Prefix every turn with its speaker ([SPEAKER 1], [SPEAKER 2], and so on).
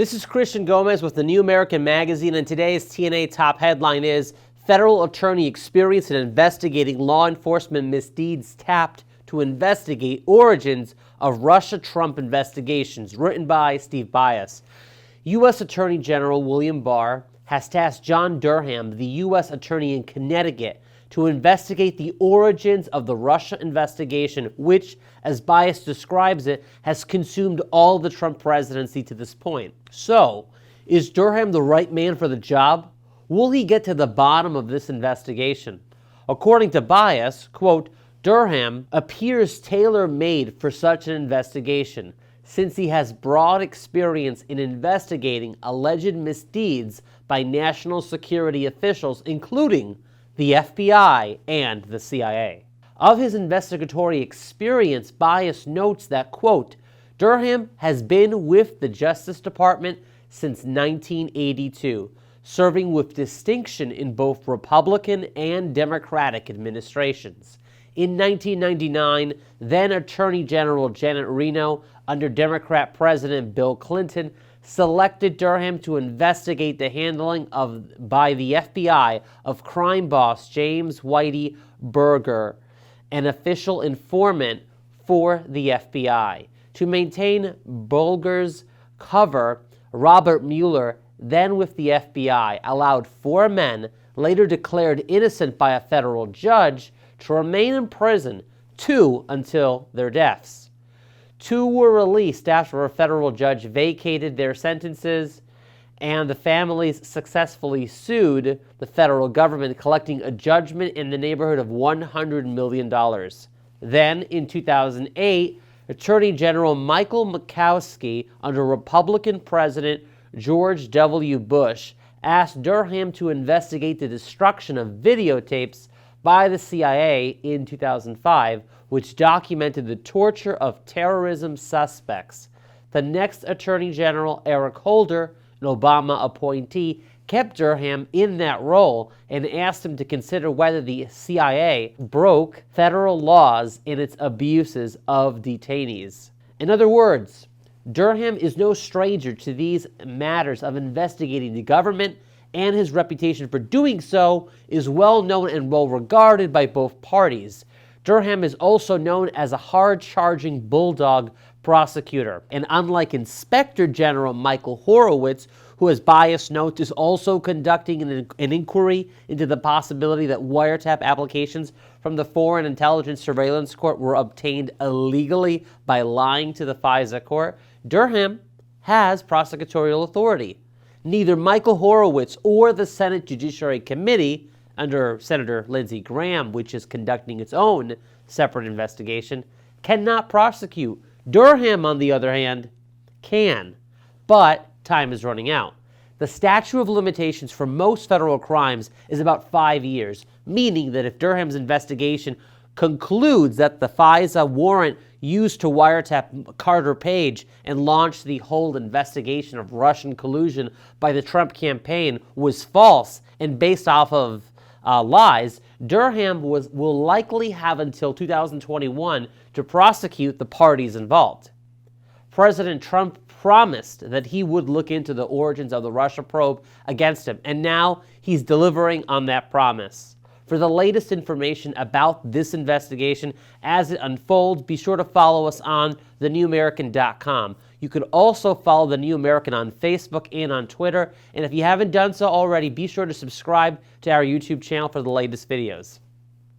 [SPEAKER 1] This is Christian Gomez with the New American Magazine, and today's TNA top headline is Federal Attorney Experienced in Investigating Law Enforcement Misdeeds Tapped to Investigate Origins of Russia-Trump Investigations, written by Steve Byas. U.S. Attorney General William Barr has tasked John Durham, the U.S. Attorney in Connecticut, to investigate the origins of the Russia investigation, which, as Byas describes it, has consumed all the Trump presidency to this point. So, is Durham the right man for the job? Will he get to the bottom of this investigation? According to Byas, quote, Durham appears tailor-made for such an investigation, since he has broad experience in investigating alleged misdeeds by national security officials, including the FBI and the CIA. Of his investigatory experience, Byas notes that, quote, Durham has been with the Justice Department since 1982, serving with distinction in both Republican and Democratic administrations. In 1999, then Attorney General Janet Reno, under Democrat President Bill Clinton, selected Durham to investigate the handling by the FBI of crime boss James Whitey Berger, an official informant for the FBI. To maintain Berger's cover, Robert Mueller, then with the FBI, allowed 4 men, later declared innocent by a federal judge, to remain in prison, 2 until their deaths. 2 were released after a federal judge vacated their sentences, and the families successfully sued the federal government, collecting a judgment in the neighborhood of $100 million. Then, in 2008, Attorney General Michael Murkowski, under Republican President George W. Bush, asked Durham to investigate the destruction of videotapes by the CIA in 2005, which documented the torture of terrorism suspects. The next Attorney General, Eric Holder, an Obama appointee, kept Durham in that role and asked him to consider whether the CIA broke federal laws in its abuses of detainees. In other words, Durham is no stranger to these matters of investigating the government, and his reputation for doing so is well known and well regarded by both parties. Durham is also known as a hard-charging bulldog prosecutor, and unlike Inspector General Michael Horowitz, who, as Byas notes, is also conducting an inquiry into the possibility that wiretap applications from the Foreign Intelligence Surveillance Court were obtained illegally by lying to the FISA court, Durham has prosecutorial authority. Neither Michael Horowitz or the Senate Judiciary Committee, under Senator Lindsey Graham, which is conducting its own separate investigation, cannot prosecute. Durham, on the other hand, can. But time is running out. The statute of limitations for most federal crimes is about 5 years, meaning that if Durham's investigation concludes that the FISA warrant used to wiretap Carter Page and launch the whole investigation of Russian collusion by the Trump campaign was false and based off of lies, Durham will likely have until 2021 to prosecute the parties involved. President Trump promised that he would look into the origins of the Russia probe against him, and now he's delivering on that promise. For the latest information about this investigation as it unfolds, be sure to follow us on thenewamerican.com. You could also follow The New American on Facebook and on Twitter. And if you haven't done so already, be sure to subscribe to our YouTube channel for the latest videos.